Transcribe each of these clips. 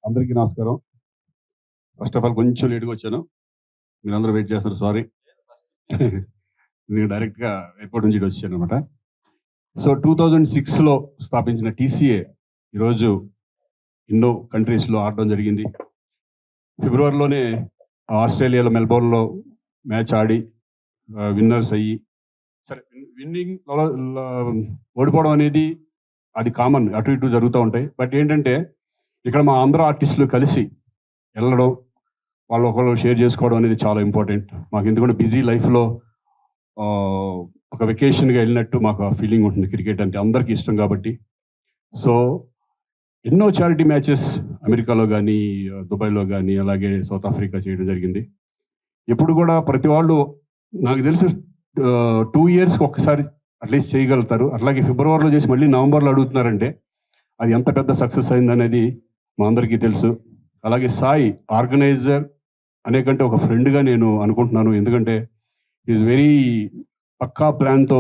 అందరికీ నమస్కారం. First of all కొంచెం లేట్‌గా వచ్చాను. మీరందరూ వెయిట్ చేస్తున్నారు, సారీ. నేను డైరెక్ట్‌గా ఎయిర్‌పోర్ట్ నుంచి ఇటు వచ్చాననమాట. సో, 2006లో స్థాపించిన టీసీఏ ఈరోజు ఎన్నో కంట్రీస్‌లో ఆడడం జరిగింది. ఫిబ్రవరిలోనే ఆస్ట్రేలియాలో మెల్బోర్న్‌లో మ్యాచ్ ఆడి విన్నర్స్ అయ్యి, సరే విన్నింగ్ ఓడిపోవడం అనేది అది కామన్, అటు ఇటు జరుగుతూ ఉంటాయి. బట్ ఏంటంటే ఇక్కడ మా ఆంధ్ర ఆర్టిస్టులు కలిసి వెళ్ళడం, వాళ్ళు ఒకళ్ళు షేర్ చేసుకోవడం అనేది చాలా ఇంపార్టెంట్ మాకు. ఎందుకంటే బిజీ లైఫ్లో ఒక వెకేషన్గా వెళ్ళినట్టు మాకు ఆ ఫీలింగ్ ఉంటుంది. క్రికెట్ అంటే అందరికీ ఇష్టం కాబట్టి. సో ఎన్నో చారిటీ మ్యాచెస్ అమెరికాలో కానీ, దుబాయ్లో కానీ, అలాగే సౌత్ ఆఫ్రికా చేయడం జరిగింది. ఎప్పుడు కూడా ప్రతి వాళ్ళు నాకు తెలిసి 2 ఇయర్స్కి ఒక్కసారి అట్లీస్ట్ చేయగలుగుతారు. అట్లాగే ఫిబ్రవరిలో చేసి మళ్ళీ నవంబర్లో అడుగుతున్నారంటే అది ఎంత పెద్ద సక్సెస్ అయిందనేది మా అందరికీ తెలుసు. అలాగే సాయి ఆర్గనైజర్ అనేకంటే ఒక ఫ్రెండ్గా నేను అనుకుంటున్నాను. ఎందుకంటే ఈజ్ వెరీ పక్కా ప్లాన్తో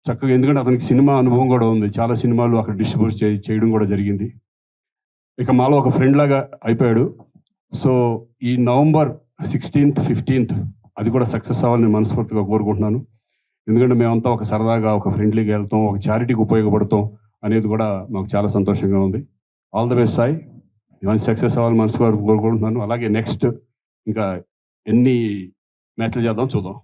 చక్కగా, ఎందుకంటే అతనికి సినిమా అనుభవం కూడా ఉంది. చాలా సినిమాలు అక్కడ డిస్ట్రిబ్యూట్ చేయడం కూడా జరిగింది. ఇక మాలో ఒక ఫ్రెండ్ లాగా అయిపోయాడు. సో ఈ నవంబర్ 16th, 15th అది కూడా సక్సెస్ అవ్వాలని మనస్ఫూర్తిగా కోరుకుంటున్నాను. ఎందుకంటే మేమంతా ఒక సరదాగా, ఒక ఫ్రెండ్లీగా వెళ్తాం, ఒక చారిటీకి ఉపయోగపడతాం అనేది కూడా మాకు చాలా సంతోషంగా ఉంది. ఆల్ ద బెస్ట్ సాయి, ఇవన్నీ సక్సెస్ అవ్వాలని మనస్ఫూర్తిగా కోరుకుంటున్నాను. అలాగే నెక్స్ట్ ఇంకా ఎన్ని మ్యాచ్లు చేద్దాం చూద్దాం.